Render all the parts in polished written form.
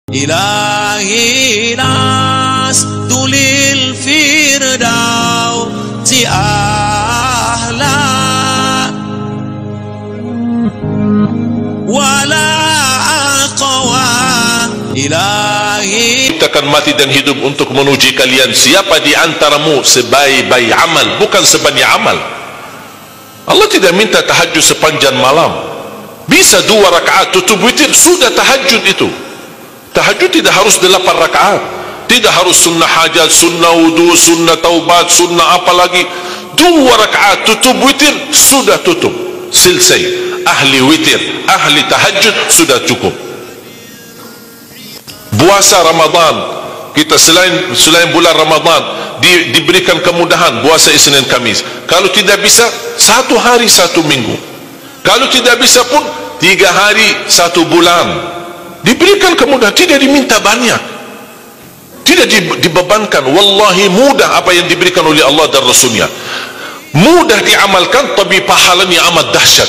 إلهي لست للفردوس أهلا ولا أقوى إلهي. Kita akan mati dan hidup untuk menuji kalian siapa di antaramu sebaik-baik amal, bukan sebanyak amal. Allah tidak minta tahajud sepanjang malam. Bisa 2 rakaat tutup witir, sudah tahajud itu. Tahajud tidak harus 8 rakaat, tidak harus sunnah hajat, sunnah wudu, sunnah taubat, sunnah apa lagi. 2 rakaat tutup witir, sudah tutup, selesai. Ahli witir, ahli tahajud sudah cukup. Puasa Ramadan, kita selain bulan Ramadan diberikan kemudahan puasa Isnin Kamis. Kalau tidak bisa 1 hari 1 minggu, kalau tidak bisa pun 3 hari 1 bulan. Diberikan kemudahan, tidak diminta banyak, tidak dibebankan. Wallahi mudah apa yang diberikan oleh Allah dan Rasulnya, mudah diamalkan, tapi pahalanya amat dahsyat.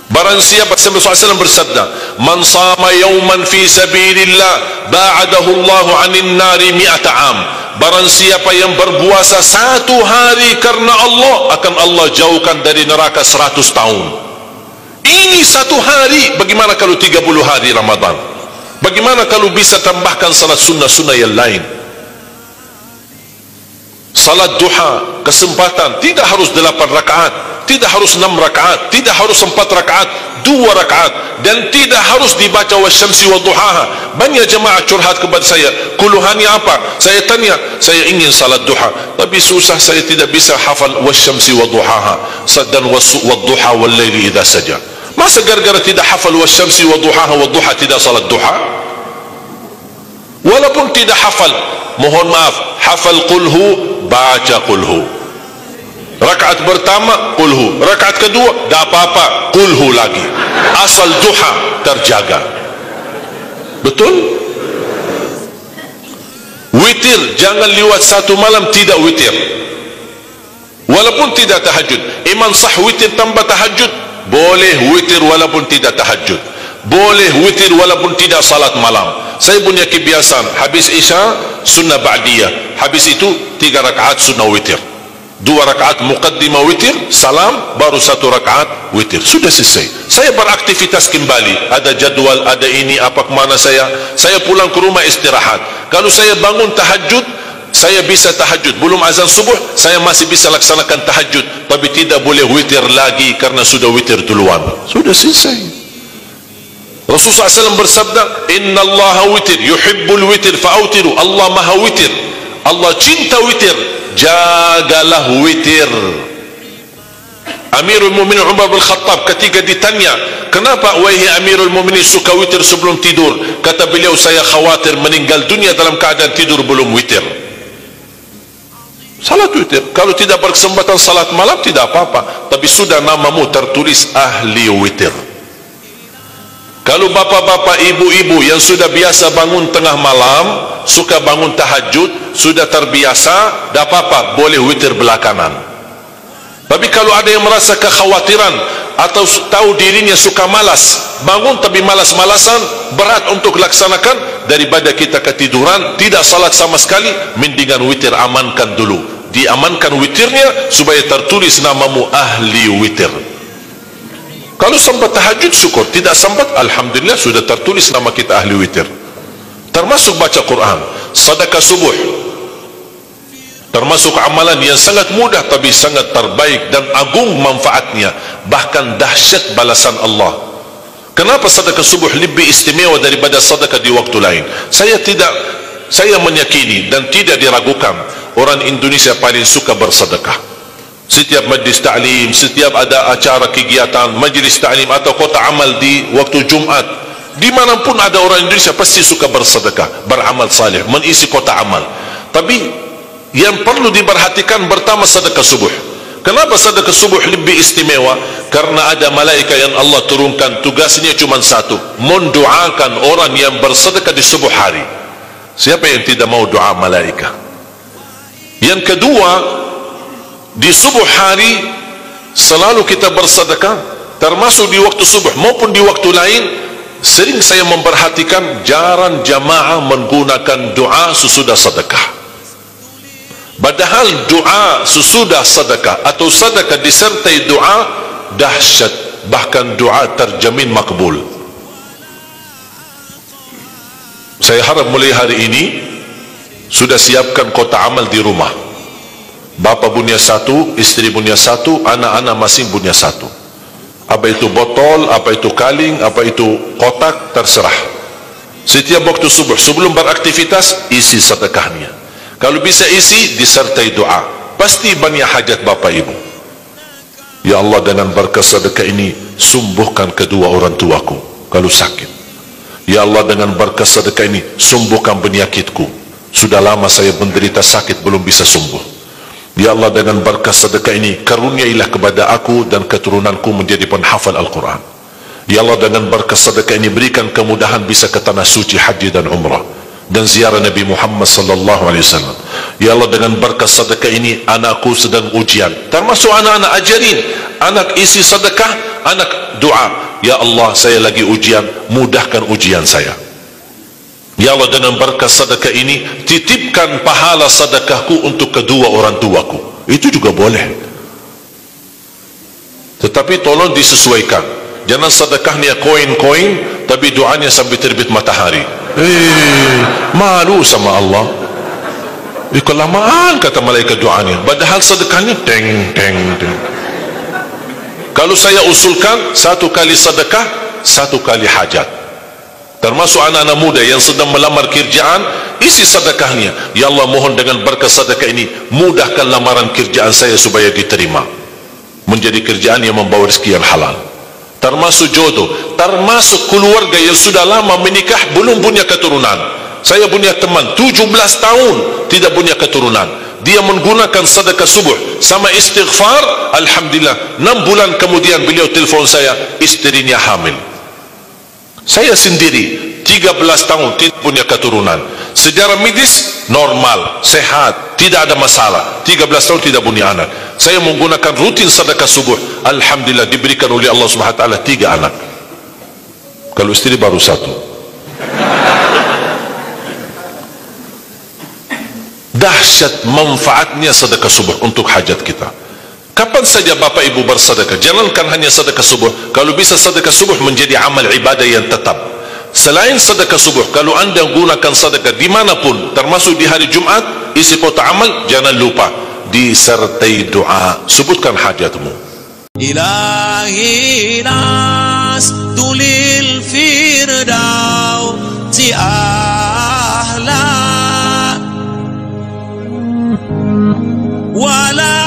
Barang siapa, Rasulullah SAW bersabda, man sama yawman fi sabilillah ba'adahu Allahu 'anil nari 100 am. Barang siapa yang berpuasa 1 hari karena Allah, akan Allah jauhkan dari neraka 100 tahun. Ini 1 hari, bagaimana kalau 30 hari Ramadan? Bagaimana kalau bisa tambahkan salat sunnah-sunnah yang lain? Salat duha, kesempatan, tidak harus 8 rakaat, tidak harus 6 rakaat, tidak harus 4 rakaat, 2 rakaat, dan tidak harus dibaca wasyamsi wa duhaha. Banyak jemaah curhat kepada saya, keluhannya apa? Saya tanya, saya ingin salat duha, tapi susah, saya tidak bisa hafal wasyamsi wa duhaha dan wadduha wal laili idza saja. Masa gara-gara tidak hafal wasyamsi wa duhaha wa duha tidak salat duha? Walaupun tidak hafal, mohon maaf, hafal qulhu, baca qulhu. Rakaat pertama qulhu, rakaat kedua tak apa-apa, qulhu lagi. Asal duha terjaga. Betul? Witir jangan lewat 1 malam tidak witir. Walaupun tidak tahajud, iman sah witir tanpa tahajud. Boleh witir walaupun tidak tahajud, boleh witir walaupun tidak salat malam. Saya punya kebiasaan, habis isya sunnah ba'diyah, habis itu 3 rakaat sunnah witir, 2 rakaat muqaddimah witir, salam, baru 1 rakaat witir, sudah selesai. Saya beraktivitas kembali, ada jadwal, ada ini apa, kemana saya pulang ke rumah istirahat. Kalau saya bangun tahajud, saya bisa tahajud, belum azan subuh saya masih bisa laksanakan tahajud, tapi tidak boleh witir lagi karena sudah witir duluan, sudah selesai. Rasulullah SAW bersabda, inna allaha witir yuhibbul witir fa'autiru. Allah maha witir, Allah cinta witir, jagalah witir. Amirul Mu'minin Umar bin Khattab ketika ditanya, kenapa wahai Amirul Mu'minin suka witir sebelum tidur? Kata beliau, saya khawatir meninggal dunia dalam keadaan tidur belum witir. Salat witir, kalau tidak berkesempatan salat malam tidak apa-apa, tapi sudah namamu tertulis ahli witir. Kalau bapak-bapak, ibu-ibu yang sudah biasa bangun tengah malam, suka bangun tahajud, sudah terbiasa, tak apa-apa, boleh witir belakangan. Tapi kalau ada yang merasa kekhawatiran atau tahu dirinya suka malas, bangun tapi malas-malasan, berat untuk laksanakan, daripada kita ketiduran tidak salat sama sekali, mendingan witir amankan dulu, diamankan witirnya supaya tertulis namamu ahli witir. Kalau sempat tahajud syukur, tidak sempat alhamdulillah sudah tertulis nama kita ahli witir. Termasuk baca Quran, sedekah subuh, termasuk amalan yang sangat mudah tapi sangat terbaik dan agung manfaatnya, bahkan dahsyat balasan Allah. Kenapa sedekah subuh lebih istimewa daripada sedekah di waktu lain? Saya meyakini dan tidak diragukan, orang Indonesia paling suka bersedekah. Setiap majlis ta'lim, setiap ada acara kegiatan majlis ta'lim atau kota amal di waktu Jumat, dimanapun ada orang Indonesia pasti suka bersedekah, beramal saleh, mengisi kota amal. Tapi yang perlu diperhatikan pertama sedekah subuh. Kenapa sedekah subuh lebih istimewa? Karena ada malaikat yang Allah turunkan, tugasnya cuma satu, mendoakan orang yang bersedekah di subuh hari. Siapa yang tidak mau doa malaikat? Yang kedua, di subuh hari selalu kita bersedekah, termasuk di waktu subuh maupun di waktu lain. Sering saya memperhatikan jarang jamaah menggunakan doa sesudah sedekah. Padahal doa sesudah sedekah atau sedekah disertai doa dahsyat, bahkan doa terjamin makbul. Saya harap mulai hari ini sudah siapkan kotak amal di rumah. Bapa punya satu, istri punya satu, anak-anak masing punya satu. Apa itu botol, apa itu kaling, apa itu kotak, terserah. Setiap waktu subuh sebelum beraktivitas isi sedekahnya. Kalau bisa isi disertai doa, pasti banyak hajat bapa ibu. Ya Allah, dengan berkat sedekah ini sembuhkan kedua orang tuaku kalau sakit. Ya Allah, dengan berkat sedekah ini sembuhkan penyakitku, sudah lama saya menderita sakit belum bisa sembuh. Ya Allah, dengan berkat sedekah ini karuniailah kepada aku dan keturunanku menjadi penghafal Al-Quran. Ya Allah, dengan berkat sedekah ini berikan kemudahan bisa ke tanah suci haji dan umrah dan ziarah Nabi Muhammad sallallahu alaihi wasallam. Ya Allah, dengan berkat sedekah ini anakku sedang ujian, termasuk anak-anak, ajarin anak isi sedekah, anak doa. Ya Allah, saya lagi ujian, mudahkan ujian saya. Ya Allah, dengan berkat sedekah ini titipkan pahala sedekahku untuk kedua orang tuaku. Itu juga boleh, tetapi tolong disesuaikan. Jangan sedekahnya koin-koin tapi doanya sampai terbit matahari. Malu sama Allah. Kelamaan kata malaikat doanya, padahal sedekahnya teng teng teng. Kalau saya usulkan, satu kali sedekah, satu kali hajat. Termasuk anak-anak muda yang sedang melamar kerjaan, isi sedekahnya. Ya Allah, mohon dengan berkat sedekah ini mudahkan lamaran kerjaan saya supaya diterima, menjadi kerjaan yang membawa rezeki yang halal. Termasuk jodoh, termasuk keluarga yang sudah lama menikah belum punya keturunan. Saya punya teman 17 tahun tidak punya keturunan. Dia menggunakan sedekah subuh sama istighfar, alhamdulillah 6 bulan kemudian beliau telefon saya, istrinya hamil. Saya sendiri 13 tahun tidak punya keturunan. Secara medis normal, sehat, tidak ada masalah. 13 tahun tidak punya anak. Saya menggunakan rutin sedekah subuh, alhamdulillah diberikan oleh Allah Subhanahu wa taala 3 anak. Kalau istri baru 1. Dahsyat manfaatnya sedekah subuh untuk hajat kita. Kapan saja bapak ibu bersedekah, jangankan hanya sedekah subuh. Kalau bisa sedekah subuh menjadi amal ibadah yang tetap. Selain sedekah subuh, kalau anda gunakan sedekah dimanapun, termasuk di hari Jumat, isi kotak amal, jangan lupa disertai doa. Sebutkan hajatmu. Ilahi nasdulil firdausi ahla wala